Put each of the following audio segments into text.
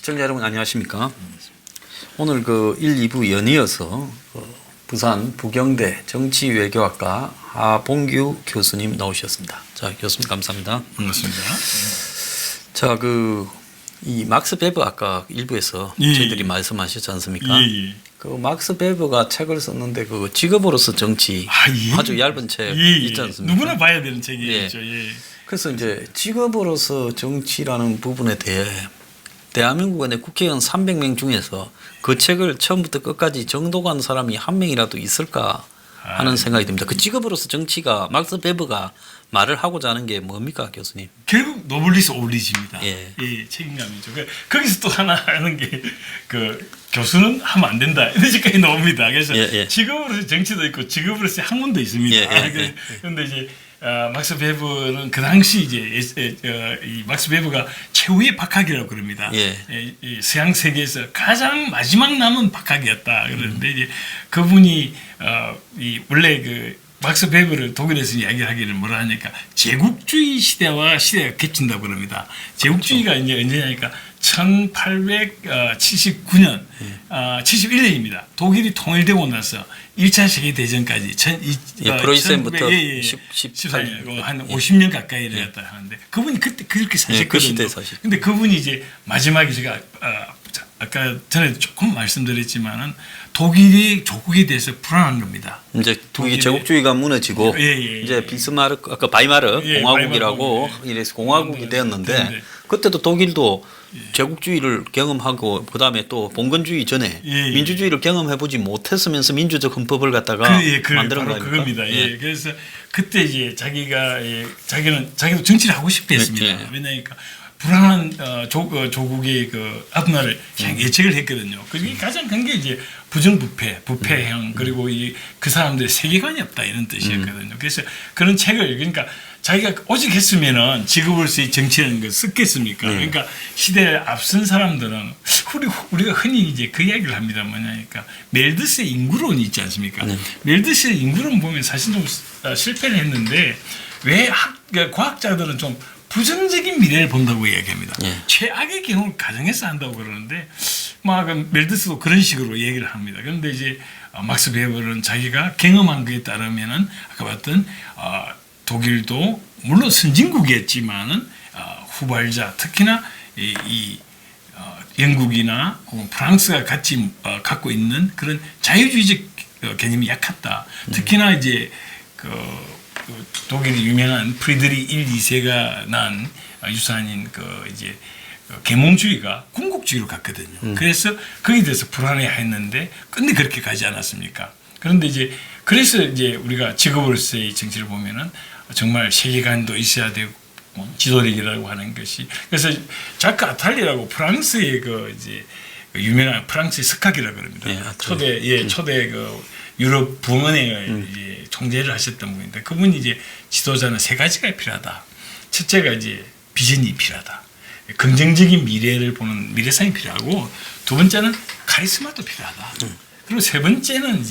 시청자 여러분 안녕하십니까? 오늘 그 1, 2부 연이어서 부산 부경대 정치외교학과 하봉규 교수님 나오셨습니다. 자, 교수님 감사합니다. 반갑습니다. 자, 이 막스 베버 아까 일부에서 저희들이 말씀하셨지 않습니까? 그 막스 베버가 책을 썼는데 그 직업으로서 정치 아주 얇은 책 있지 않습니까? 누구나 봐야 되는 책이죠. 그래서 이제 직업으로서 정치라는 부분에 대해 대한민국의 내 국회의원 300명 중에서 그 책을 처음부터 끝까지 정독한 사람이 한 명이라도 있을까 하는 생각이 듭니다. 그 직업으로서 정치가 막스 베버가 말을 하고자 하는 게 뭡니까, 교수님? 결국 노블리스 오블리지입니다. 예. 책임감이죠. 거기서 또 하나 하는 게 그 교수는 하면 안 된다. 이런 식까지 나옵니다. 그래서 직업으로서 정치도 있고 직업으로서 학문도 있습니다. 그런데 이제 막스 베버는 그 당시 이제 이 막스 베버가 최후의 박학이라고 그럽니다. 서양 세계에서 가장 마지막 남은 박학이었다. 그러는데 이제 그분이 이 원래 그 막스 베버를 독일에서 이야기하기를 뭐라 하니까 제국주의 시대와 시대가 겹친다고 그럽니다. 제국주의가 이제 언제냐니까 1879년, 71년입니다. 독일이 통일되고 나서 1차 세계대전까지 프로이센부터 18년 한 50년 가까이를 갖다 하는데 그분이 그때 그렇게 사셨거든요. 그 시대 사실. 근데 그분이 이제 마지막에 제가 아까 전에 조금 말씀드렸지만은 독일이 조국에 대해서 불안한 겁니다. 이제 독일 제국주의가 무너지고 이제 비스마르크 아까 바이마르 공화국이라고 이래서 공화국이 되었는데 그때도 독일도 제국주의를 경험하고 그다음에 또 봉건주의 전에 민주주의를 경험해보지 못했으면서 민주적 헌법을 갖다가 만드는 거아닙니까? 그겁니다. 그래서 그때 이제 자기도 정치를 하고 싶어 했습니다. 왜냐니까 불안한 조국의 그 앞날을 예측을 했거든요. 그게 가장 큰 게 이제 부정부패형 그리고 그 사람들의 세계관이 없다 이런 뜻이었거든요. 그래서 그런 책을 그러니까 자기가 오직 했으면은 직업으로서의 정치라는 걸 썼겠습니까? 그러니까 시대에 앞선 사람들은 우리가 흔히 이제 그 이야기를 합니다. 뭐냐니까 멜드스의 인구론이 있지 않습니까? 멜드스의 인구론 보면 사실 좀 실패를 했는데 왜 과학자들은 좀 부정적인 미래를 본다고 이야기합니다. 최악의 경우를 가정해서 한다고 그러는데 막 멜드스도 그런 식으로 얘기를 합니다. 그런데 이제 막스 베버는 자기가 경험한 것에 따르면은 아까 봤던 독일도 물론 선진국이었지만은 후발자 특히나 이 영국이나 혹은 프랑스가 같이 갖고 있는 그런 자유주의적 개념이 약했다. 특히나 이제 독일의 유명한 프리드리 1, 2세가 난 유산인 이제 계몽주의가 군국주의로 갔거든요. 그래서 거기에 대해서 불안해했는데 근데 그렇게 가지 않았습니까? 그런데 그래서 우리가 직업으로서의 정치를 보면은 정말 세계관도 있어야 되고 지도력이라고 하는 것이 그래서 자크 아탈리라고 프랑스의 유명한 프랑스의 스카기라고 그럽니다. 초대 유럽 부흥은행을 총재를 하셨던 분인데 그분이 지도자는 세 가지가 필요하다. 첫째가 비전이 필요하다. 긍정적인 미래를 보는 미래상이 필요하고 두 번째는 카리스마도 필요하다. 그리고 세 번째는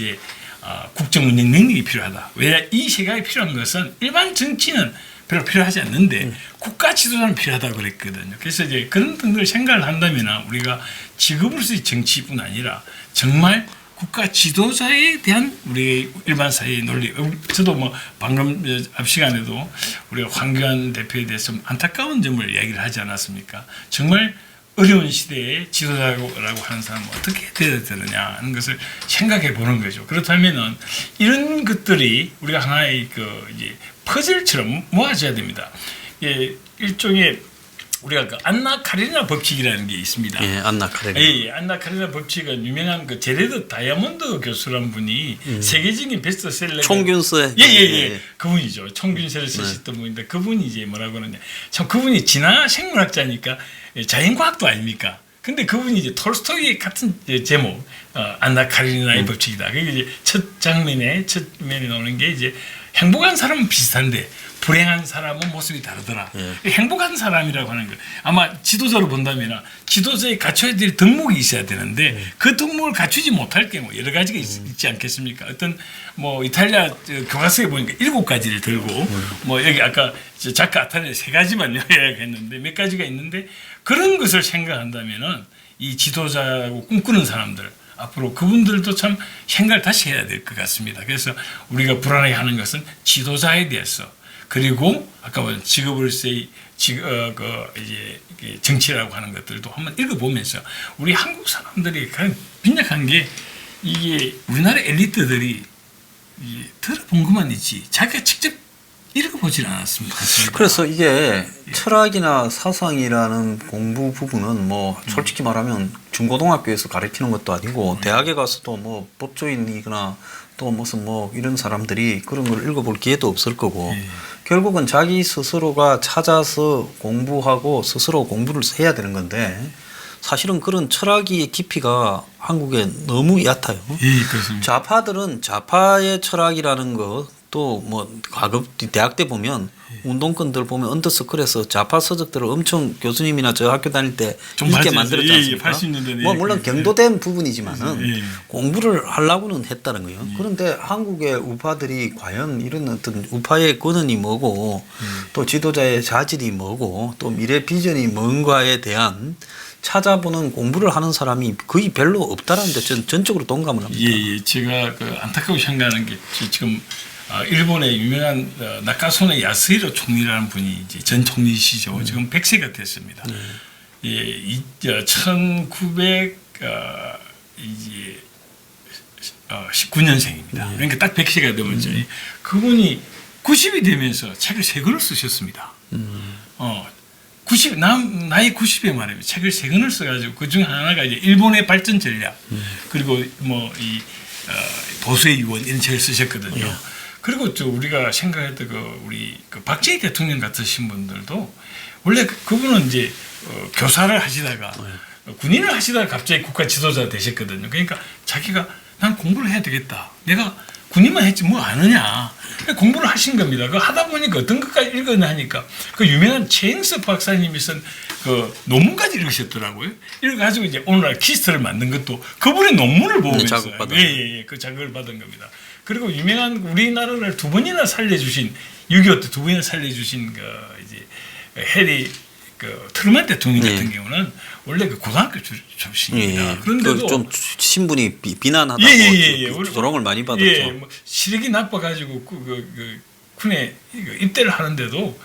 국정 운영 능력이 필요하다. 왜 이 세 가지 필요한 것은 일반 정치는 별로 필요하지 않는데 국가 지도자는 필요하다고 그랬거든요. 그래서 그런 등등을 생각을 한다면 우리가 직업으로서의 정치뿐 아니라 정말 국가 지도자에 대한 우리 일반 사회의 논리. 저도 방금 앞 시간에도 우리가 황교안 대표에 대해서 안타까운 점을 이야기를 하지 않았습니까? 정말 어려운 시대에 지도자라고 하는 사람은 어떻게 돼야 되느냐 하는 것을 생각해 보는 거죠. 그렇다면은 이런 것들이 우리가 하나의 퍼즐처럼 모아져야 됩니다. 일종의 우리가 안나 카레니나 법칙이라는 게 있습니다. 안나 카레니나. 안나 카레니나 법칙은 유명한 제레드 다이아몬드 교수라는 분이 세계적인 베스트셀러 총균세. 그분이죠. 총균세를 쓰셨던 분인데 그분이 뭐라고 하느냐. 참 그분이 진화 생물학자니까 자연과학도 아닙니까? 근데 그분이 톨스토이 같은 제목 안나 카레니나의 법칙이다. 그게 첫 장면에 나오는 게 행복한 사람은 비슷한데 불행한 사람은 모습이 다르더라. 행복한 사람이라고 하는 거 아마 지도자로 본다면 지도자에 갖춰야 될 덕목이 있어야 되는데 그 덕목을 갖추지 못할 경우 여러 가지가 있지 않겠습니까? 어떤 이탈리아 교과서에 보니까 7가지를 들고 여기 아까 자크 아탈리아 3가지만 요약했는데 몇 가지가 있는데 그런 것을 생각한다면은 이 지도자고 꿈꾸는 사람들 앞으로 그분들도 참 생각을 다시 해야 될 것 같습니다. 그래서 우리가 불안해 하는 것은 지도자에 대해서 그리고 아까 본 직업으로서의 이제 정치라고 하는 것들도 한번 읽어보면서 우리 한국 사람들이 가장 빈약한 게 이게 우리나라 엘리트들이 들어본 것만이지 자기가 직접 읽어보질 않았습니다. 그래서 이게 철학이나 사상이라는 공부 부분은 뭐 솔직히 말하면 중고등학교에서 가르치는 것도 아니고 대학에 가서도 뭐 법조인이거나 또 무슨 뭐 이런 사람들이 그런 걸 읽어볼 기회도 없을 거고 결국은 자기 스스로가 찾아서 공부하고 스스로 공부를 해야 되는 건데 사실은 그런 철학의 깊이가 한국에 너무 얕아요. 예, 그렇습니다. 좌파들은 좌파의 철학이라는 거 또 뭐 과거 대학 때 보면 운동권들 보면 언더스쿨에서 좌파 서적들을 엄청 교수님이나 저 학교 다닐 때 좀 읽게 맞아요. 만들었지 않습니까? 80년대에 뭐 물론 경도된 부분이지만은 공부를 하려고는 했다는 거예요. 그런데 한국의 우파들이 과연 이런 어떤 우파의 권한이 뭐고 또 지도자의 자질이 뭐고 또 미래 비전이 뭔가에 대한 찾아보는 공부를 하는 사람이 거의 별로 없다라는데 저는 전적으로 동감을 합니다. 예. 제가 그 안타깝게 생각하는 게 지금 일본의 유명한 나카소네 야스히로 총리라는 분이 이제 전 총리시죠. 지금 100세가 됐습니다. 예, 1919년생입니다. 그러니까 딱 100세가 되면서 그분이 90이 되면서 책을 3권을 쓰셨습니다. 90 나이 90에 말이에요. 책을 3권을 써가지고 그 중 하나가 이제 일본의 발전 전략 그리고 뭐 이 도수의 유언 이런 책을 쓰셨거든요. 그리고 또 우리가 생각했던 우리 박정희 대통령 같으신 분들도 원래 그분은 이제 교사를 하시다가 군인을 하시다가 갑자기 국가 지도자 되셨거든요. 그러니까 자기가 난 공부를 해야 되겠다. 내가 군인만 했지 뭐 아느냐. 공부를 하신 겁니다. 그 하다 보니까 어떤 것까지 읽었나 하니까 그 유명한 체인스 박사님이 쓴 그 논문까지 읽으셨더라고요. 읽어가지고 이제 오늘날 키스트를 만든 것도 그분의 논문을 보면서 그 자극을 받은 겁니다. 그리고 유명한 우리나라를 2번이나 살려주신 6.25 때 2번이나 살려주신 그 이제 해리 그 트루먼 대통령 같은 경우는 원래 그 고등학교 출신입니다. 그런데도 좀 신분이 비난하다고 조롱을 많이 받았죠. 예, 뭐 시력이 나빠가지고 군에 입대를 하는데도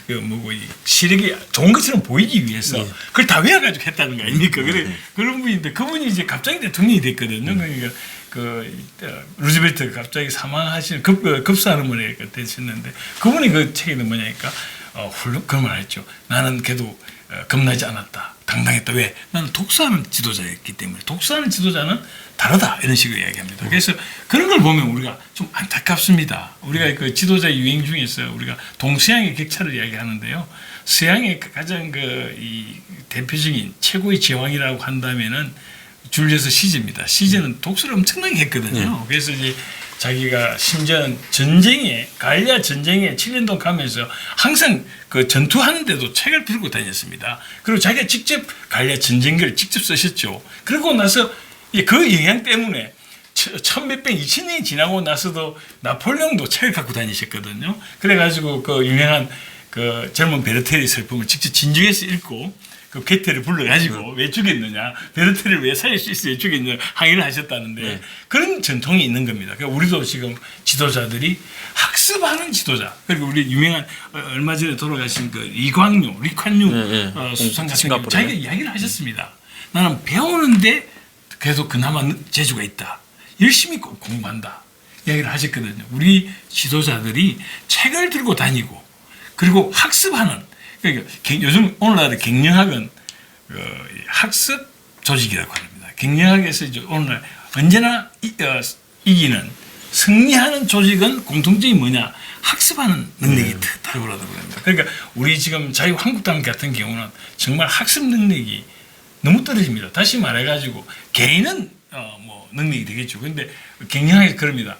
뭐고 시력이 좋은 것처럼 보이기 위해서 그걸 다 외워가지고 했다는 거 아닙니까? 그래 그런 분인데 그분이 이제 갑자기 대통령이 됐거든요. 그러니까 루즈벨트 갑자기 사망하시는 급사하는 분이 되셨는데 그분이 그 책에는 뭐냐니까 그런 말 했죠. 나는 그래도 겁나지 않았다. 당당했다. 왜? 나는 독서하는 지도자였기 때문에. 독서하는 지도자는 다르다. 이런 식으로 이야기합니다. 그래서 그런 걸 보면 우리가 좀 안타깝습니다. 우리가 그 지도자 유행 중에서 우리가 동서양의 격차를 이야기하는데요. 서양의 가장 이 대표적인 최고의 제왕이라고 한다면은 줄리어스 시즈입니다. 시즈는 독서를 엄청나게 했거든요. 그래서 이제 자기가 심지어는 갈리아 전쟁에 7년 동안 가면서 항상 그 전투하는데도 책을 들고 다녔습니다. 그리고 자기가 직접 갈리아 전쟁기를 직접 쓰셨죠. 그러고 나서 그 영향 때문에 2000년이 지나고 나서도 나폴레옹도 책을 갖고 다니셨거든요. 그래가지고 그 유명한 그 젊은 베르테리 슬픔을 직접 진중해서 읽고 그 게테를 불러가지고 왜 죽였느냐, 베르테를 왜 살릴 수 있어 왜 죽였느냐 항의를 하셨다는데 그런 전통이 있는 겁니다. 그러니까 우리도 지금 지도자들이 학습하는 지도자, 그리고 우리 유명한 얼마 전에 돌아가신 그 리콴유 수상 같은 경우 자기가 이야기를 하셨습니다. 나는 배우는데 그래도 그나마 재주가 있다. 열심히 공부한다. 이야기를 하셨거든요. 우리 지도자들이 책을 들고 다니고 그리고 학습하는 그러니까 요즘 오늘날 경영학은 학습 조직이라고 합니다. 경영학에서 이제 오늘날 언제나 이기는 승리하는 조직은 공통점이 뭐냐? 학습하는 능력이 탁월하다고 합니다. 그러니까 우리 지금 자유한국당 같은 경우는 정말 학습 능력이 너무 떨어집니다. 다시 말해가지고 개인은 뭐 능력이 되겠죠. 근데 굉장히 그럽니다.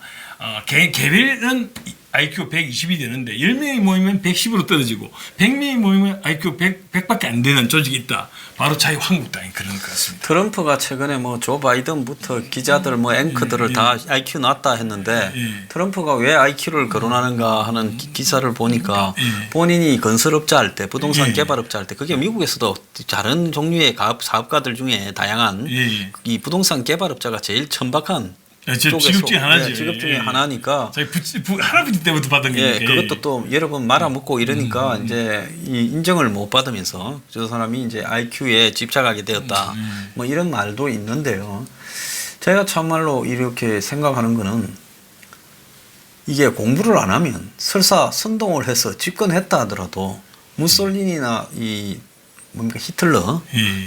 개별은 IQ 120이 되는데 10명이 모이면 110으로 떨어지고 100명이 모이면 IQ 100밖에 안 되는 조직이 있다. 바로 자유한국당이 그런 것 같습니다. 트럼프가 최근에 뭐 조 바이든부터 기자들 뭐 앵커들을 다 IQ 낮다 했는데 트럼프가 왜 IQ를 거론하는가 하는 기사를 보니까 본인이 건설업자 할 때 부동산 개발업자 할 때 그게 미국에서도 다른 종류의 사업가들 중에 다양한 이 부동산 개발업자가 제일 천박한 직업 중에 하나죠. 직업 중에 하나니까. 저희 할아버지 때부터 받은 게. 그것도 또 여러 번 말아먹고 이러니까 이제 이 인정을 못 받으면서 저 사람이 이제 IQ에 집착하게 되었다. 뭐 이런 말도 있는데요. 제가 참말로 이렇게 생각하는 거는 이게 공부를 안 하면 설사 선동을 해서 집권했다 하더라도 무솔리니나 이 뭡니까 히틀러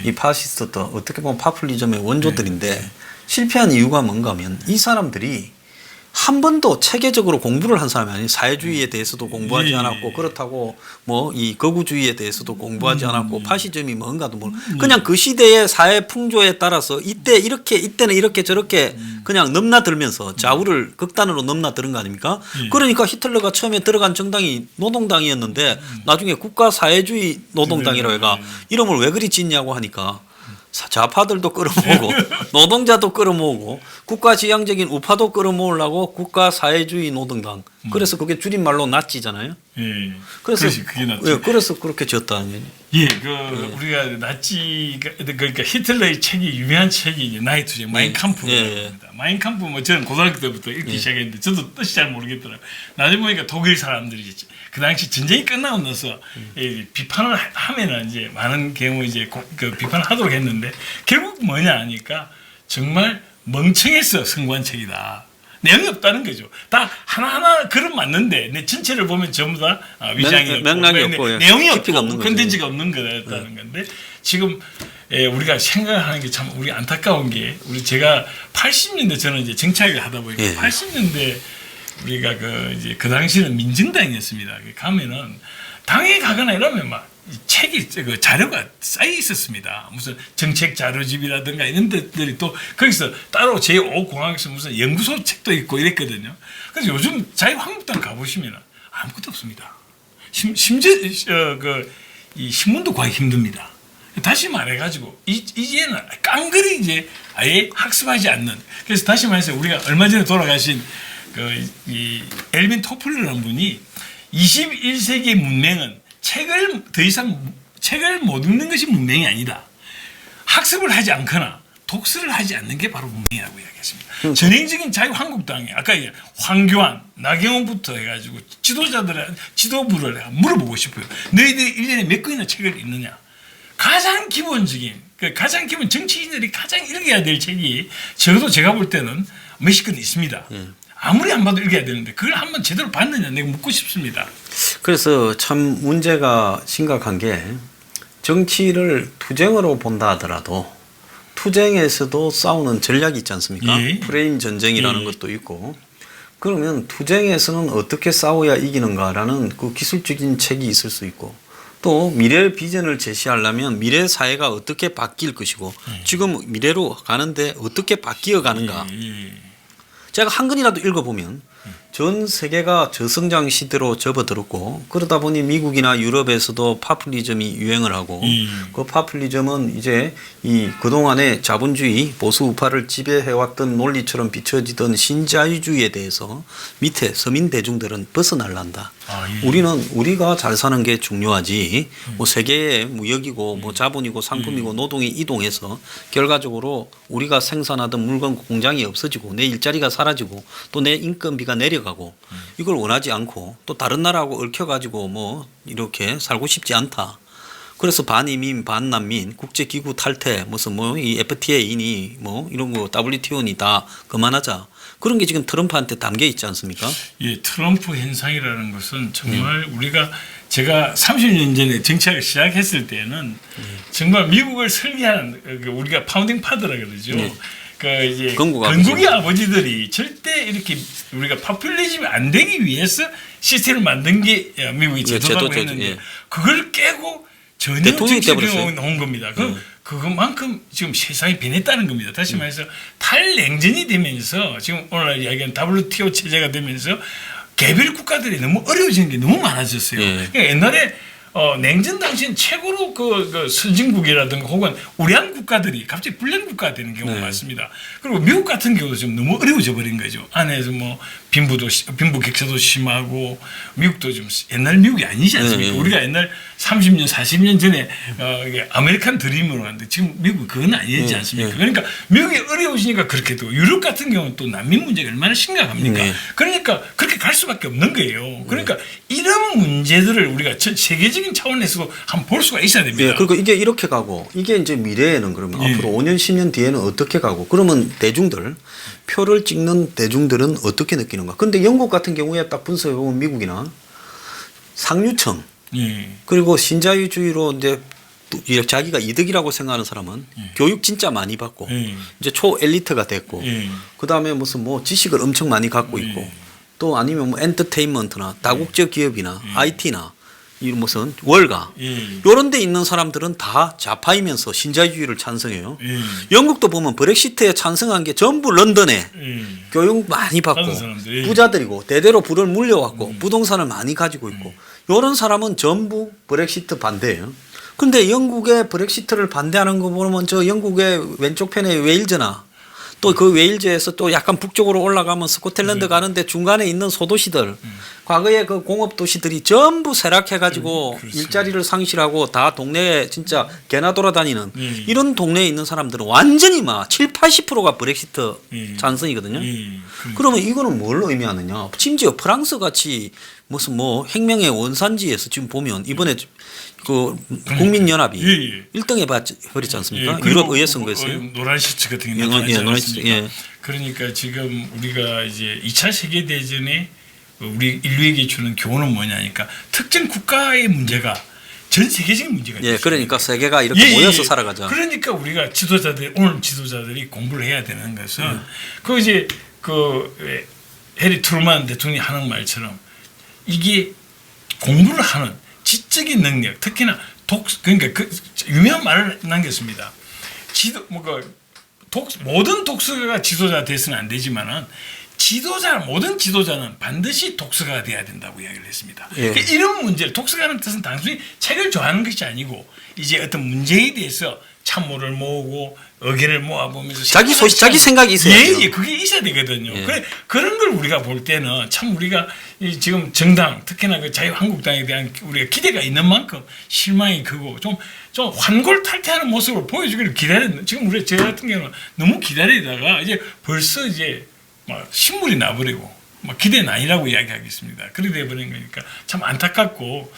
이 파시스트도 어떻게 보면 파퓰리즘의 원조들인데 실패한 이유가 뭔가 하면 이 사람들이 한 번도 체계적으로 공부를 한 사람이 아니에요. 사회주의에 대해서도 공부하지 않았고 그렇다고 뭐 이 거구주의에 대해서도 공부하지 않았고 파시즘이 뭔가도 모르고 그냥 그 시대의 사회 풍조에 따라서 이때 이렇게 이때는 이렇게 저렇게 그냥 넘나들면서 좌우를 극단으로 넘나드는 거 아닙니까? 그러니까 히틀러가 처음에 들어간 정당이 노동당이었는데 나중에 국가사회주의 노동당이라고 해가 이름을 왜 그리 짓냐고 하니까 좌파들도 끌어모으고 노동자도 끌어모으고 국가지향적인 우파도 끌어모으려고 국가사회주의 노동당. 그래서 그게 줄임말로 나치잖아요. 그래서 그게 나치. 그래서 그렇게 지었다는 거예요. 우리가 나치가 그러니까 히틀러의 책이 유명한 책이 이제 나이트제 마인캄프입니다. 마인캄프 뭐 저는 고등학교 때부터 읽기 시작했는데 저도 뜻이 잘 모르겠더라고요. 나중에 보니까 독일 사람들이 그 당시 전쟁이 끝나고 나서 비판을 하면은 이제 많은 경우 이제 그 비판을 하도록 했는데 결국 뭐냐 하니까 정말 멍청해서 선고한 책이다. 내용이 없다는 거죠. 다 하나하나 글은 맞는데 내 전체를 보면 전부 다 위장이 맥락이 없고 내용이 없고 컨텐츠가 없는 거였다는 건데 지금 우리가 생각하는 게 참 우리 안타까운 게 제가 80년대 저는 이제 정치학을 하다 보니까 80년대 우리가 이제 그 당시는 민정당이었습니다. 가면은 당에 가거나 이러면 막 책이 자료가 쌓여 있었습니다. 무슨 정책 자료집이라든가 이런 데들이 또 거기서 따로 제5공항에서 무슨 연구소 책도 있고 이랬거든요. 그래서 요즘 자유한국당 가보시면 아무것도 없습니다. 심지어 이 신문도 구하기 힘듭니다. 다시 말해가지고 이제는 깡그리 이제 아예 학습하지 않는. 그래서 다시 말해서 우리가 얼마 전에 돌아가신 이 엘빈 토플러라는 분이 21세기 문명은 더 이상 책을 못 읽는 것이 문명이 아니다. 학습을 하지 않거나 독서를 하지 않는 게 바로 문명이라고 이야기했습니다. 전형적인 자유한국당이 아까 황교안, 나경원부터 해가지고 지도부를 물어보고 싶어요. 너희들이 1년에 몇 권이나 책을 읽느냐. 가장 기본적인 가장 기본 정치인들이 가장 읽어야 될 책이 적어도 제가 볼 때는 몇십 권 있습니다. 아무리 안 봐도 읽어야 되는데 그걸 한번 제대로 봤느냐 내가 묻고 싶습니다. 그래서 참 문제가 심각한 게 정치를 투쟁으로 본다 하더라도 투쟁에서도 싸우는 전략이 있지 않습니까? 프레임 전쟁이라는 것도 있고 그러면 투쟁에서는 어떻게 싸워야 이기는가라는 그 기술적인 책이 있을 수 있고 또 미래 비전을 제시하려면 미래 사회가 어떻게 바뀔 것이고 지금 미래로 가는데 어떻게 바뀌어 가는가 제가 한 권이라도 읽어보면 전 세계가 저성장 시대로 접어들었고 그러다 보니 미국이나 유럽에서도 파퓰리즘이 유행을 하고 그 파퓰리즘은 이제 이 그동안의 자본주의 보수 우파를 지배해왔던 논리처럼 비춰지던 신자유주의에 대해서 밑에 서민 대중들은 벗어날란다. 우리가 잘 사는 게 중요하지 뭐 세계의 무역이고 뭐 자본이고 상품이고 노동이 이동해서 결과적으로 우리가 생산하던 물건 공장이 없어지고 내 일자리가 사라지고 또 내 인건비가 내려가고 이걸 원하지 않고 또 다른 나라하고 얽혀가지고 뭐 이렇게 살고 싶지 않다. 그래서 반이민 반난민 국제기구 탈퇴 무슨 뭐 이 FTA니 뭐 이런 거 WTO니 다 그만하자. 그런 게 지금 트럼프한테 담겨 있지 않습니까? 트럼프 현상이라는 것은 정말 제가 30년 전에 정치학을 시작했을 때는 정말 미국을 설계한 우리가 파운딩 파더라 그러죠. 이제 건국의 아버지들이 절대 이렇게 우리가 파퓰리즘이 안 되기 위해서 시스템을 만든 게 미국이 제도라고 했는데 그걸 깨고 전혀 정치를 온 겁니다. 그것만큼 지금 세상이 변했다는 겁니다. 다시 말해서 탈냉전이 되면서 지금 오늘 이야기한 WTO 체제가 되면서 개별 국가들이 너무 어려워지는 게 너무 많아졌어요. 예. 그러니까 옛날에 냉전 당시엔 최고로 그 선진국이라든가 혹은 우량 국가들이 갑자기 불량 국가가 되는 경우가 네. 많습니다. 그리고 미국 같은 경우도 좀 너무 어려워져 버린 거죠. 안에서 뭐 빈부 격차도 심하고 미국도 좀 옛날 미국이 아니지 않습니까? 네. 우리가 옛날 30년, 40년 전에 이게 아메리칸 드림으로 갔는데 지금 미국은 그건 아니지 네. 않습니까? 네. 그러니까 미국이 어려워지니까 그렇게 되고 유럽 같은 경우는 또 난민 문제가 얼마나 심각합니까? 네. 그러니까 그렇게 갈 수밖에 없는 거예요. 그러니까 이런 문제들을 우리가 세계적인 차원에서도 한번 볼 수가 있어야 됩니다. 예, 그리고 이게 이렇게 가고 이게 이제 미래에는 그러면 예. 앞으로 5년, 10년 뒤에는 어떻게 가고 그러면 대중들 표를 찍는 대중들은 어떻게 느끼는가? 근데 영국 같은 경우에 딱 분석해 보면 미국이나 상류층 예. 그리고 신자유주의로 이제 또 자기가 이득이라고 생각하는 사람은 교육 진짜 많이 받고 예. 이제 초 엘리트가 됐고 예. 그다음에 무슨 뭐 지식을 엄청 많이 갖고 예. 있고 또 아니면 뭐 엔터테인먼트나 다국적 기업이나 IT나 이 무슨 월가 예. 요런 데 있는 사람들은 다 좌파이면서 신자유주의를 찬성해요. 예. 영국도 보면 브렉시트에 찬성한 게 전부 런던에 예. 교육 많이 받고 다른 사람들, 예. 부자들이고 대대로 부를 물려왔고 부동산을 많이 가지고 있고 요런 사람은 전부 브렉시트 반대예요. 근데 영국의 브렉시트를 반대하는 거 보면 저 영국의 왼쪽 편에 웨일즈나 또 그 웨일즈에서 또 약간 북쪽으로 올라가면 스코틀랜드 가는데 중간에 있는 소도시들 과거에 그 공업 도시들이 전부 쇠락해 가지고 일자리를 상실하고 다 동네에 진짜 개나 돌아다니는 이런 동네에 있는 사람들은 완전히 막 7, 80%가 브렉시트 찬성이거든요. 그러면 이거는 뭘 의미하느냐? 심지어 프랑스 같이 무슨 뭐 혁명의 원산지에서 지금 보면 이번에 그 국민연합이 1등 해버렸지 않습니까? 예, 유럽 의회 선거에서요. 노란 시트 같은 게 예, 나타나지 노란 않았습니까? 시트, 예. 그러니까 지금 우리가 이제 2차 세계 대전에 우리 인류에게 주는 교훈은 뭐냐니까 특정 국가의 문제가 전 세계적인 문제가 예, 있습니다. 그러니까 세계가 이렇게 모여서 살아가자. 그러니까 우리가 오늘 지도자들이 공부를 해야 되는 것은 그 이제 그 해리 트루만 대통령이 하는 말처럼 이게 공부를 하는 지적인 능력, 특히나 그러니까 그 유명한 말을 남겼습니다. 모든 독서가가 지도자가 돼서는 안 되지만은 모든 지도자는 반드시 독서가가 돼야 된다고 이야기를 했습니다. 예. 그러니까 이런 문제를 독서가는 뜻은 단순히 책을 좋아하는 것이 아니고 이제 어떤 문제에 대해서 참모를 모으고 의견을 모아보면서 자기 생각이 있어야죠. 예, 그게 있어야 되거든요. 예. 그래 그런 걸 우리가 볼 때는 참 우리가 지금 정당 특히나 그 자유한국당에 대한 우리가 기대가 있는 만큼 실망이 크고 좀 환골탈태하는 모습을 보여주기를 기다렸는데 지금 저 같은 경우는 너무 기다리다가 이제 벌써 이제 막 신물이 나버리고 막 기대는 아니라고 이야기하겠습니다. 그렇게 돼버린 거니까 참 안타깝고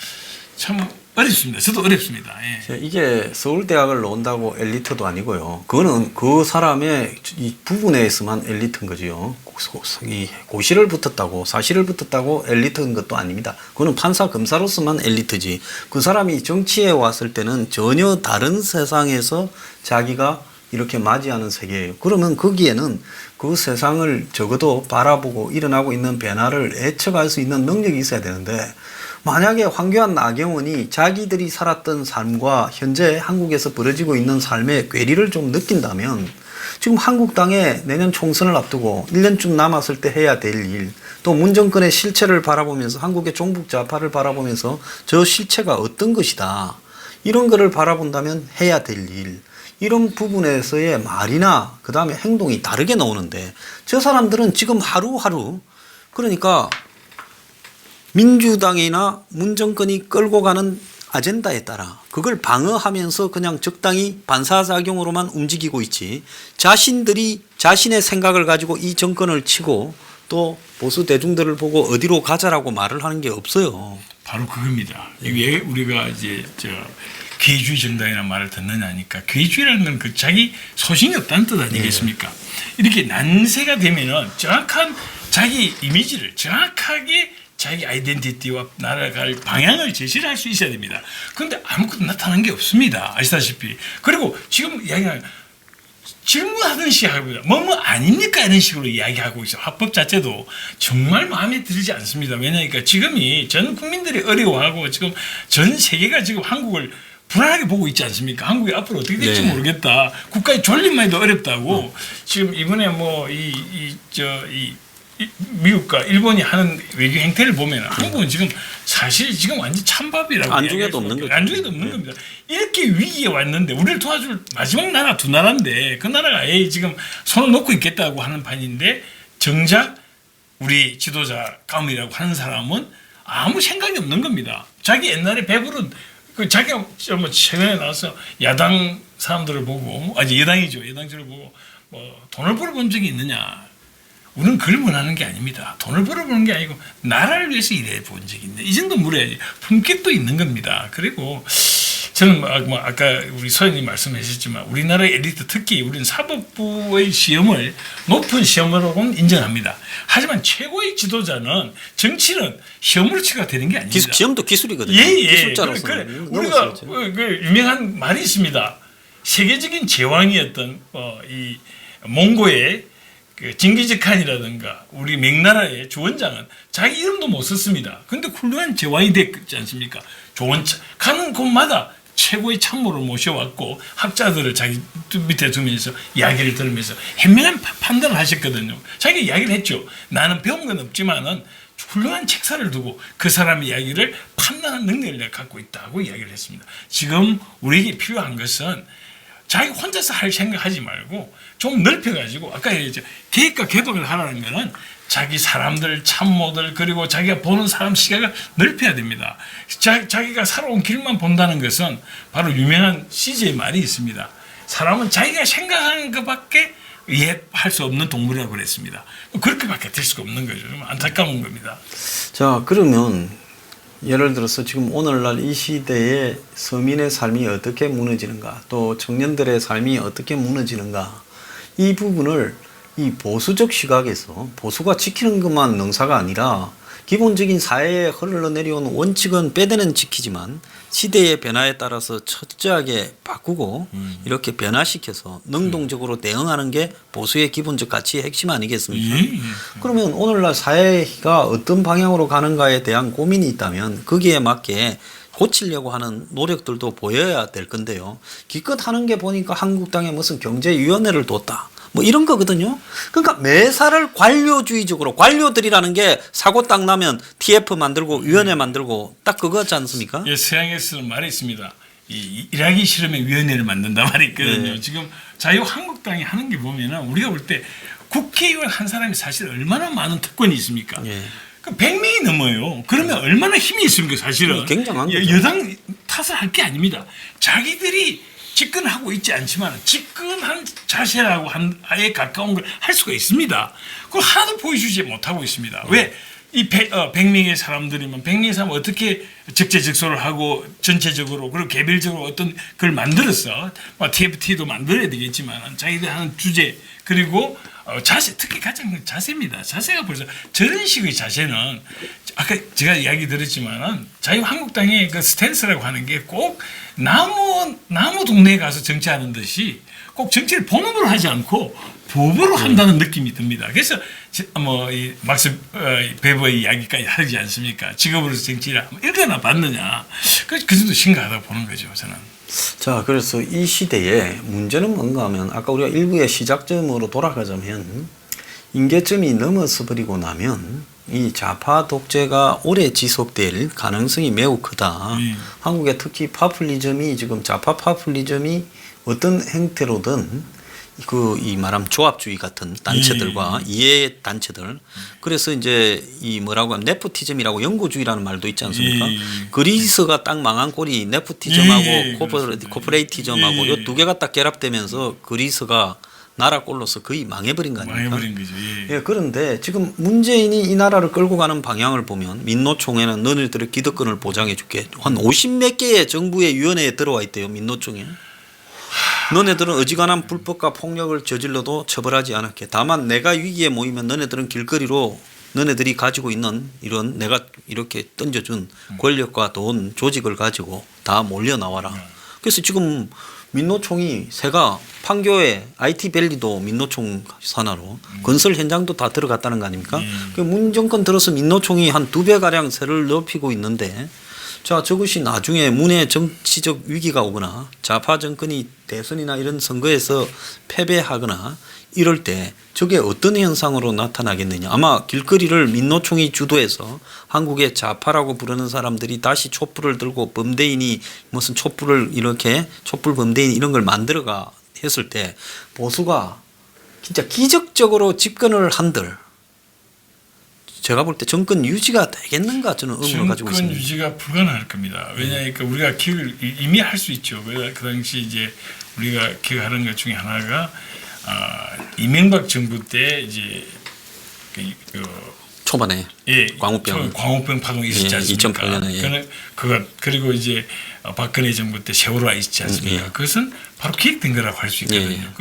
참 어렵습니다. 저도 어렵습니다. 예. 이게 서울대학을 나온다고 엘리트도 아니고요. 그거는 그 사람의 이 부분에서만 엘리트인 거지요. 이 고시를 붙었다고 사실을 붙었다고 엘리트인 것도 아닙니다. 그거는 판사 검사로서만 엘리트지. 그 사람이 정치에 왔을 때는 전혀 다른 세상에서 자기가 이렇게 맞이하는 세계예요. 그러면 거기에는 그 세상을 적어도 바라보고 일어나고 있는 변화를 예측할 수 있는 능력이 있어야 되는데 만약에 황교안 나경원이 자기들이 살았던 삶과 현재 한국에서 벌어지고 있는 삶의 괴리를 좀 느낀다면 지금 한국당에 내년 총선을 앞두고 1년쯤 남았을 때 해야 될 일, 또 문정권의 실체를 바라보면서 한국의 종북 좌파를 바라보면서 저 실체가 어떤 것이다. 이런 거를 바라본다면 해야 될 일, 이런 부분에서의 말이나 그 다음에 행동이 다르게 나오는데 저 사람들은 지금 하루하루 그러니까 민주당이나 문정권이 끌고 가는 아젠다에 따라 그걸 방어하면서 그냥 적당히 반사작용으로만 움직이고 있지 자신들이 자신의 생각을 가지고 이 정권을 치고 또 보수 대중들을 보고 어디로 가자라고 말을 하는 게 없어요. 바로 그겁니다. 왜 우리가 이제 개주의 정당이라는 말을 듣느냐니까 개주의라는 건 그 자기 소신이 없다는 뜻 아니겠습니까? 이렇게 난세가 되면은 정확한 자기 이미지를 정확하게 자기 아이덴티티와 나아갈 방향을 제시를 할 수 있어야 됩니다. 그런데 아무것도 나타난 게 없습니다. 아시다시피. 그리고 지금 이야기하는 질문하던 식입니다. 뭐뭐 아닙니까? 이런 식으로 이야기하고 있어요. 합법 자체도 정말 마음에 들지 않습니다. 왜냐니까 지금이 전 국민들이 어려워하고 지금 전 세계가 지금 한국을 불안하게 보고 있지 않습니까? 한국이 앞으로 어떻게 될지 네. 모르겠다. 국가의 존립만 해도 어렵다고. 지금 이번에 뭐 미국과 일본이 하는 외교 행태를 보면 한국은 지금 사실 지금 완전 찬밥이라고 안중에도 없는 거죠. 안중에도 없는 겁니다. 이렇게 위기에 왔는데 우리를 도와줄 마지막 나라 두 나라인데 그 나라가 아예 지금 손을 놓고 있겠다고 하는 판인데 정작 우리 지도자 가움이라고 하는 사람은 아무 생각이 없는 겁니다. 자기 옛날에 배부른 그 자기가 뭐 최근에 나와서 야당 사람들을 보고 아직 여당이죠. 여당들을 보고 뭐 돈을 벌어본 적이 있느냐. 우리는 그걸 원하는 게 아닙니다. 돈을 벌어보는 게 아니고 나라를 위해서 일해 본 적이 있는데 이 정도 물어야지. 품격도 있는 겁니다. 그리고 저는 뭐 아까 우리 소연님 말씀하셨지만 우리나라의 엘리트 특히 우리는 사법부의 시험을 높은 시험으로는 인정합니다. 하지만 최고의 지도자는 정치는 시험으로 치가 되는 게 아닙니다. 시험도 기술이거든요. 예. 기술자로서 우리가 그 유명한 말이 있습니다. 세계적인 제왕이었던 이 몽고의 그 징기즈칸이라든가 우리 명나라의 주원장은 자기 이름도 못 썼습니다. 그런데 훌륭한 제왕이 됐지 않습니까? 가는 곳마다 최고의 참모를 모셔왔고 학자들을 자기 밑에 두면서 이야기를 들으면서 현명한 판단을 하셨거든요. 자기가 이야기를 했죠. 나는 배운 건 없지만은 훌륭한 책사를 두고 그 사람의 이야기를 판단하는 능력을 내가 갖고 있다고 이야기를 했습니다. 지금 우리에게 필요한 것은 자기 혼자서 할 생각하지 말고 좀 넓혀가지고 아까 얘기했죠. 계획과 개방을 하라는 거는 자기 사람들, 참모들 그리고 자기가 보는 사람 시각을 넓혀야 됩니다. 자기가 살아온 길만 본다는 것은 바로 유명한 CJ의 말이 있습니다. 사람은 자기가 생각하는 것밖에 이해할 수 없는 동물이라고 그랬습니다. 그렇게밖에 될 수가 없는 거죠. 좀 안타까운 겁니다. 자, 그러면 예를 들어서 지금 오늘날 이 시대에 서민의 삶이 어떻게 무너지는가, 또 청년들의 삶이 어떻게 무너지는가, 이 부분을 이 보수적 시각에서 보수가 지키는 것만 능사가 아니라 기본적인 사회에 흘러내려온 원칙은 빼대는 지키지만 시대의 변화에 따라서 철저하게 바꾸고 이렇게 변화시켜서 능동적으로 대응하는 게 보수의 기본적 가치의 핵심 아니겠습니까? 그러면 오늘날 사회가 어떤 방향으로 가는가에 대한 고민이 있다면 거기에 맞게 고치려고 하는 노력들도 보여야 될 건데요. 기껏 하는 게 보니까 한국당에 무슨 경제위원회를 뒀다. 뭐 이런 거거든요. 그러니까 매사를 관료주의적으로, 관료들이라는 게 사고 딱 나면 TF 만들고 위원회 만들고 딱 그거지 않습니까? 예, 서양에서는 말이 있습니다. 일하기 싫으면 위원회를 만든다 말이 있거든요. 네. 지금 자유한국당이 하는 게 보면은 우리가 볼 때 국회의원 한 사람이 사실 얼마나 많은 특권이 있습니까? 예. 100명이 넘어요. 그러면 얼마나 힘이 있습니까, 사실은? 굉장한 거죠. 여당 탓을 할 게 아닙니다. 자기들이 집권하고 있지 않지만 집권한 자세라고 아예 가까운 걸 할 수가 있습니다. 그걸 하나도 보여주지 못하고 있습니다. 왜? 이 100명의 사람들이면 100명의 사람은 어떻게 적재적소를 하고 전체적으로 그리고 개별적으로 어떤 걸 만들었어. TFT도 만들어야 되겠지만 자기들 하는 주제 그리고 자세, 특히 가장 자세입니다. 자세가 벌써 저런 식의 자세는 아까 제가 이야기 드렸지만은 자유한국당의 그 스탠스라고 하는 게 꼭 나무 동네에 가서 정치하는 듯이 꼭 정치를 본업으로 하지 않고 법으로 한다는 느낌이 듭니다. 그래서 이 막스 베버의 이야기까지 하지 않습니까? 직업으로서 정치를 이렇게나 받느냐. 그 정도 심각하다고 보는 거죠, 저는. 자, 그래서 이 시대에 문제는 뭔가 하면 아까 우리가 일부의 시작점으로 돌아가자면 임계점이 넘어서 버리고 나면 이 좌파 독재가 오래 지속될 가능성이 매우 크다. 한국의 특히 파퓰리즘이 지금 좌파 파퓰리즘이 어떤 형태로든 이 말하면 조합주의 같은 단체들과 이해 단체들. 그래서 이제 이 뭐라고 하면 네포티즘이라고 연고주의라는 말도 있지 않습니까? 그리스가 딱 망한 꼴이 네포티즘하고 코퍼레이티즘하고 이 두 개가 딱 결합되면서 그리스가 나라 꼴로서 거의 망해버린 거 아닙니까? 망해버린 거죠. 예, 그런데 지금 문재인이 이 나라를 끌고 가는 방향을 보면 민노총에는 너네들의 기득권을 보장해 줄게. 한 50몇 개의 정부의 위원회에 들어와 있대요. 민노총에. 너네들은 어지간한 불법과 폭력을 저질러도 처벌하지 않을게. 다만 내가 위기에 모이면 너네들은 길거리로 너네들이 가지고 있는 이런 내가 이렇게 던져준 권력과 돈, 조직을 가지고 다 몰려 나와라. 그래서 지금 민노총이 새가 판교에 IT밸리도 민노총 산하로 건설 현장도 다 들어갔다는 거 아닙니까? 문 정권 들어서 민노총이 한 2배가량 세를 넓히고 있는데 자, 저것이 나중에 문의 정치적 위기가 오거나 좌파 정권이 대선이나 이런 선거에서 패배하거나 이럴 때 저게 어떤 현상으로 나타나겠느냐. 아마 길거리를 민노총이 주도해서 한국의 좌파라고 부르는 사람들이 다시 촛불을 들고 범대인이 무슨 촛불을 이렇게 촛불 범대인 이런 걸 만들어가 했을 때 보수가 진짜 기적적으로 집권을 한들 제가 볼 때 정권 유지가 되겠는가 저는 의문을 가지고 있습니다. 정권 유지가 불가능할 겁니다. 왜냐하니까 우리가 기억을 이미 할 수 있죠. 그 당시 이제 우리가 기억하는 것 중에 하나가 이명박 정부 때 이제 초반에 광우병 파동이 있었지 않습니까? 2008년에 그리고 이제 박근혜 정부 때 세월호가 있지 않습니까? 그것은 바로 기획된 거라고 할 수 있거든요.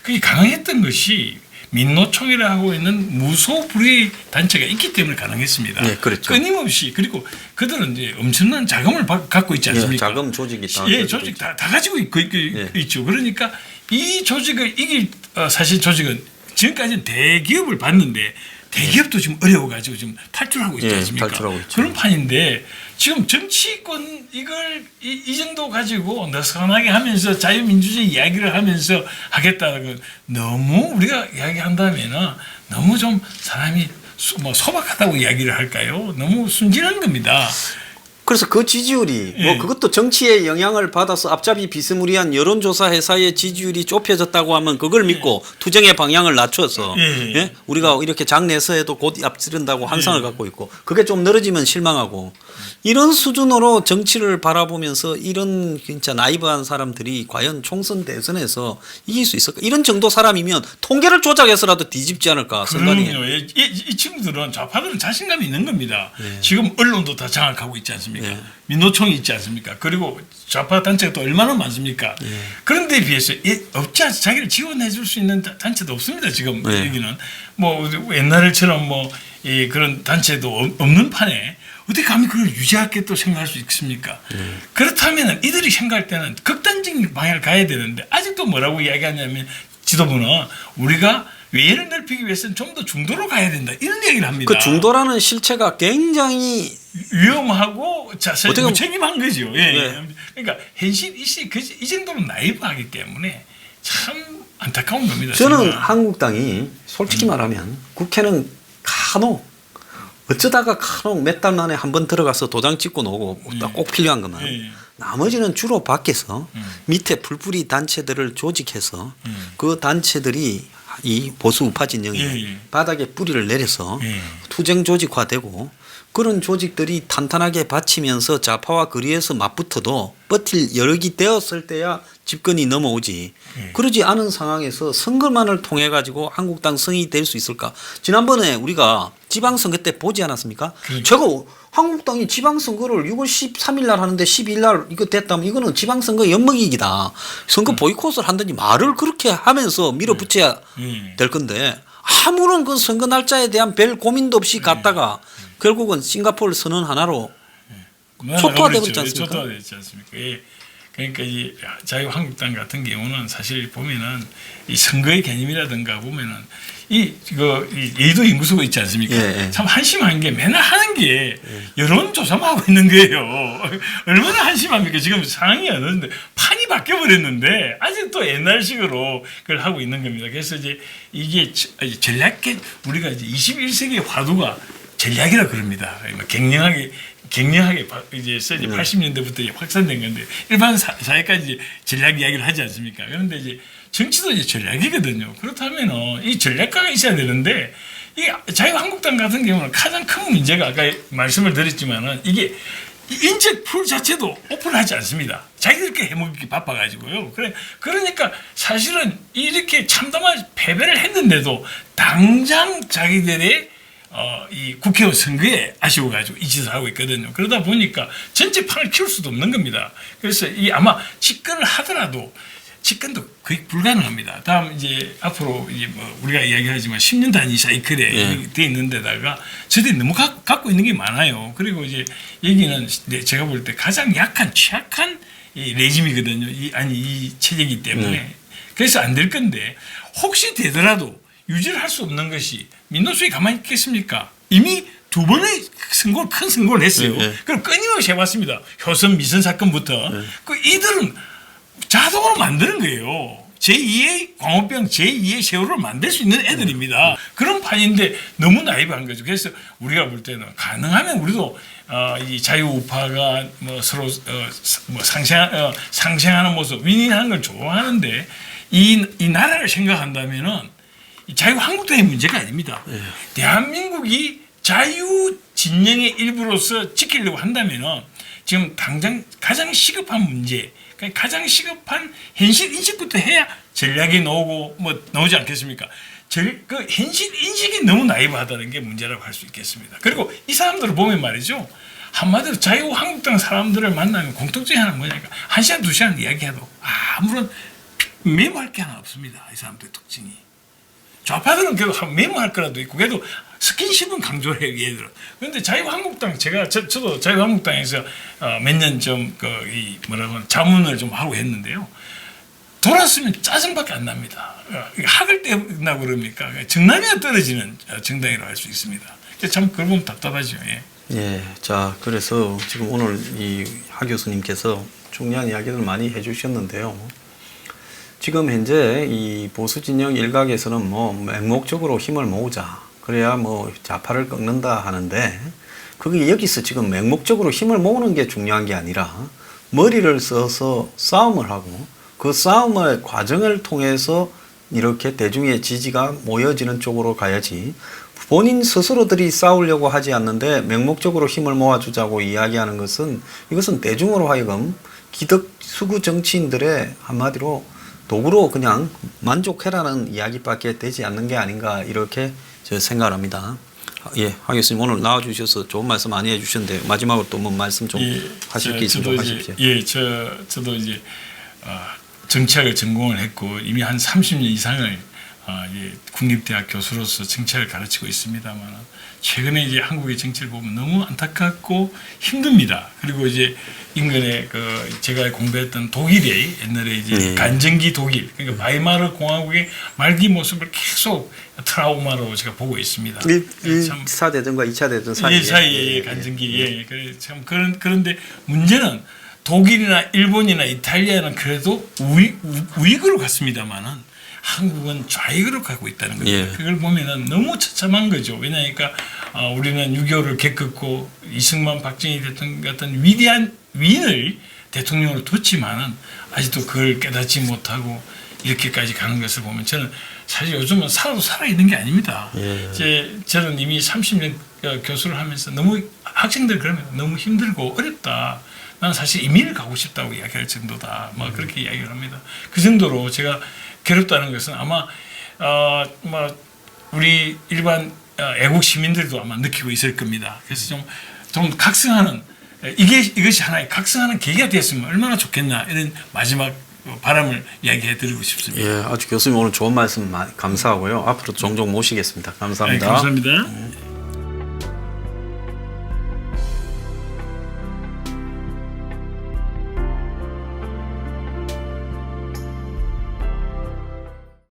그게 가능했던 것이 민노총이라 하고 있는 무소불위의 단체가 있기 때문에 가능했습니다. 네, 그렇죠. 끊임없이 그리고 그들은 이제 엄청난 자금을 갖고 있지 않습니까? 자금 조직이 다 조직 다 가지고 있죠. 그러니까 이 조직을 사실 조직은 지금까지는 대기업을 봤는데 대기업도 지금 어려워가지고 지금 탈출하고 있지 않습니까? 탈출하고 있죠. 그런 판인데 지금 정치권 이걸 이 정도 가지고 느슨하게 하면서 자유민주주의 이야기를 하면서 하겠다는 너무 우리가 이야기한다면은 너무 좀 사람이 소박하다고 이야기를 할까요? 너무 순진한 겁니다. 그래서 그 지지율이 뭐 그것도 정치의 영향을 받아서 앞잡이 비스무리한 여론조사 회사의 지지율이 좁혀졌다고 하면 그걸 믿고 투쟁의 방향을 낮춰서 우리가 이렇게 장내에서도 곧 앞지른다고 환상을 갖고 있고 그게 좀 늘어지면 실망하고 이런 수준으로 정치를 바라보면서 이런 진짜 나이브한 사람들이 과연 총선 대선에서 이길 수 있을까? 이런 정도 사람이면 통계를 조작해서라도 뒤집지 않을까 생각이. 그럼요. 이 친구들은 좌파들은 자신감이 있는 겁니다. 지금 언론도 다 장악하고 있지 않습니까? 민노총이 있지 않습니까? 그리고 좌파 단체가 또 얼마나 많습니까? 그런 데 비해서 없지 않습니까? 자기를 지원해 줄 수 있는 단체도 없습니다. 지금 여기는 뭐 옛날처럼 그런 단체도 없는 판에 어떻게 감히 그걸 유지하겠다고 생각할 수 있습니까? 그렇다면 이들이 생각할 때는 극단적인 방향을 가야 되는데 아직도 뭐라고 이야기하냐면 지도부는 우리가 외연을 넓히기 위해서는 좀 더 중도로 가야 된다 이런 얘기를 합니다. 그 중도라는 실체가 굉장히 위험하고 무책임한 거죠. 그러니까 현실 이 정도로 나이브하기 때문에 참 안타까운 겁니다. 저는 정말. 한국당이 솔직히 말하면 국회는 간혹 어쩌다가 간혹 몇 달 만에 한 번 들어가서 도장 찍고 나오고 꼭 필요한 것만 나머지는 주로 밖에서 밑에 불뿌리 단체들을 조직해서 그 단체들이 이 보수 우파 진영이 바닥에 뿌리를 내려서 투쟁 조직화되고 그런 조직들이 탄탄하게 받치면서 좌파와 거리에서 맞붙어도 버틸 여력이 되었을 때야 집권이 넘어오지. 그러지 않은 상황에서 선거만을 통해 가지고 한국당 성이 될 수 있을까? 지난번에 우리가 지방선거 때 보지 않았습니까? 제가 한국당이 지방선거를 6월 13일 날 하는데 12일 날 이거 됐다면 이거는 지방선거 엿먹이기다. 선거 보이콧을 한다니 말을 그렇게 하면서 밀어붙여야 될 건데 아무런 그 선거 날짜에 대한 별 고민도 없이 갔다가 결국은 싱가포르 선언 하나로 초토화되고 있지 않습니까? 초토화되지 않습니까? 그러니까 이 자유한국당 같은 경우는 사실 보면은 이 선거의 개념이라든가 보면은 이 예도 연구소가 있지 않습니까? 참 한심한 게 맨날 하는 게 여론조사만 하고 있는 거예요. 얼마나 한심합니까? 지금 상황이 어는데 판이 바뀌어 버렸는데 아직도 옛날식으로 그걸 하고 있는 겁니다. 그래서 이제 이게 전략계 우리가 이제 21세기의 화두가 전략이라 그럽니다. 갱년하게 이제 80년대부터 확산된 건데 일반 사회까지 전략 이야기를 하지 않습니까? 그런데 이제 정치도 이제 전략이거든요. 그렇다면 이 전략가가 있어야 되는데 이 자유한국당 같은 경우는 가장 큰 문제가 아까 말씀을 드렸지만은 이게 인적 풀 자체도 오픈하지 않습니다. 자기들끼리 해먹기 바빠가지고요. 그러니까 사실은 이렇게 참담한 패배를 했는데도 당장 자기들의 이 국회의원 선거에 아쉬워가지고 이 짓을 하고 있거든요. 그러다 보니까 전체 판을 키울 수도 없는 겁니다. 그래서 이 아마 집권을 하더라도 집권도 거의 불가능합니다. 다음 이제 앞으로 이제 뭐 우리가 이야기하지만 10년 단위 사이클에 돼 있는 데다가 저들이 너무 갖고 있는 게 많아요. 그리고 이제 여기는 제가 볼 때 가장 약한 취약한 이 레짐이거든요. 이 체제이기 때문에 그래서 안 될 건데 혹시 되더라도 유지를 할 수 없는 것이 민노총이 가만히 있겠습니까? 이미 두 번의 큰 선고를 했어요. 네. 그럼 끊임없이 해왔습니다. 효선 미선 사건부터 그 이들은 자동으로 만드는 거예요. 제2의 광우병, 제2의 세월호를 만들 수 있는 애들입니다. 그런 판인데 너무 나이브한 거죠. 그래서 우리가 볼 때는 가능하면 우리도 이 자유우파가 뭐 서로 뭐 상생하는 모습, 윈윈하는 걸 좋아하는데 이 나라를 생각한다면은 이 자유한국당의 문제가 아닙니다. 대한민국이 자유 진영의 일부로서 지키려고 한다면은 지금 당장 가장 시급한 문제, 그러니까 가장 시급한 현실 인식부터 해야 전략이 나오고 뭐 나오지 않겠습니까? 그 현실 인식이 너무 나이브하다는 게 문제라고 할 수 있겠습니다. 그리고 이 사람들을 보면 말이죠. 한마디로 자유한국당 사람들을 만나면 공통점이 하나 뭐냐니까 1시간, 2시간 이야기해도 아무런 메모할 게 하나 없습니다. 이 사람들의 특징이. 좌파들은 그래도 메모할 거라도 있고 그래도 스킨십은 강조를 해요. 얘들은. 그런데 자유한국당 저도 자유한국당에서 몇 년 좀 이 뭐라고 자문을 좀 하고 했는데요. 돌았으면 짜증밖에 안 납니다. 학을 떼나 그럽니까? 정남이가 떨어지는 정당이라고 할 수 있습니다. 참 그걸 보면 답답하죠. 예. 예, 자 그래서 지금 오늘 이 하 교수님께서 중요한 이야기를 많이 해주셨는데요. 지금 현재 이 보수 진영 일각에서는 뭐 맹목적으로 힘을 모으자, 그래야 뭐 좌파를 꺾는다 하는데 그게 여기서 지금 맹목적으로 힘을 모으는 게 중요한 게 아니라 머리를 써서 싸움을 하고 그 싸움의 과정을 통해서 이렇게 대중의 지지가 모여지는 쪽으로 가야지 본인 스스로들이 싸우려고 하지 않는데 맹목적으로 힘을 모아주자고 이야기하는 것은 이것은 대중으로 하여금 기득 수구 정치인들의 한마디로 도구로 그냥 만족해라는 이야기밖에 되지 않는 게 아닌가 이렇게 저 생각을 합니다. 예, 하 교수님 오늘 나와주셔서 좋은 말씀 많이 해주셨는데 마지막으로 또 뭐 말씀 좀 하실 게 있으면 하십시오. 예, 저도 이제 정치학을 전공을 했고 이미 한 30년 이상을 국립대학 교수로서 정치학을 가르치고 있습니다만 최근에 이제 한국의 정치를 보면 너무 안타깝고 힘듭니다. 그리고 이제 인근에 제가 공부했던 독일의 옛날에 이제 간정기 독일, 그러니까 바이마르 공화국의 말기 모습을 계속 트라우마로 제가 보고 있습니다. 1차 대전과 2차 대전 사이에. 사이에 간정기. 예. 그래 참 그런데 문제는 독일이나 일본이나 이탈리아는 그래도 우익으로 갔습니다만은 한국은 좌익으로 가고 있다는 거죠. 예. 그걸 보면은 너무 처참한 거죠. 왜냐니까 우리는 6.25를 겪었고 이승만, 박정희 대통령 같은 위대한 위인을 대통령으로 뒀지만은 아직도 그걸 깨닫지 못하고 이렇게까지 가는 것을 보면 저는 사실 요즘은 살아도 살아있는 게 아닙니다. 예. 저는 이미 30년 교수를 하면서 너무 학생들 그러면 너무 힘들고 어렵다. 나는 사실 이민을 가고 싶다고 이야기할 정도다. 뭐 그렇게 이야기를 합니다. 그 정도로 제가 괴롭다는 것은 아마 뭐 우리 일반 애국 시민들도 아마 느끼고 있을 겁니다. 그래서 좀 각성하는 이것이 하나의 각성하는 계기가 됐으면 얼마나 좋겠나 이런 마지막 바람을 이야기해 드리고 싶습니다. 예, 아주 교수님 오늘 좋은 말씀 감사하고요. 앞으로 종종 모시겠습니다. 감사합니다. 네, 감사합니다.